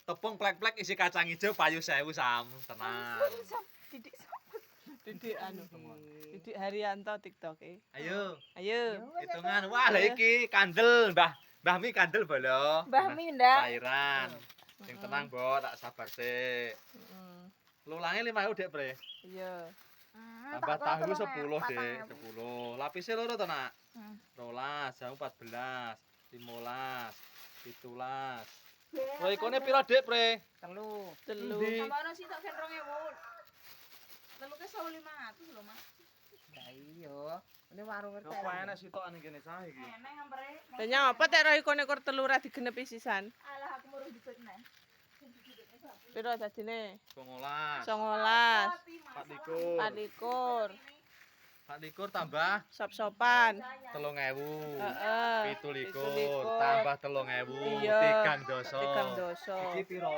Tepung plek-plek isi kacang hijau payu 1000 Sam. Tenang. Didik Didik Haryanto TikTok Ayo. Ayo. Hitungan. Wah, lah iki kandel, Mbah Mi kandel bolo. Mbah Mi ndak. Cairan. Sing tenang, Bo, tak sabar sik. Lulange 5.000, Dek, Bre. Iya. Tambah tahu 10, Dek. 10. Lapise loro to, Nak? 12, jamu 14, 15, 17. Roikone piro, Dek, Bre? Telu. Endi? Tambah ono sitok kan 2000. Telu ke 1500 lho, Mas. Lah iya. Ini warung ngerti. Apa enak sitokan kene sae iki? Enek ngampere. Lah nyapa tek ro ikone kur telu ra digenepi sisan. Alah aku muruh dikit neh. Piro dadine? 19. 19. 24. 24. 24 tambah Sop-sopan. 3000. Heeh. 17 tambah 3000. Iya. 3 doso. 3 doso. Iki piro?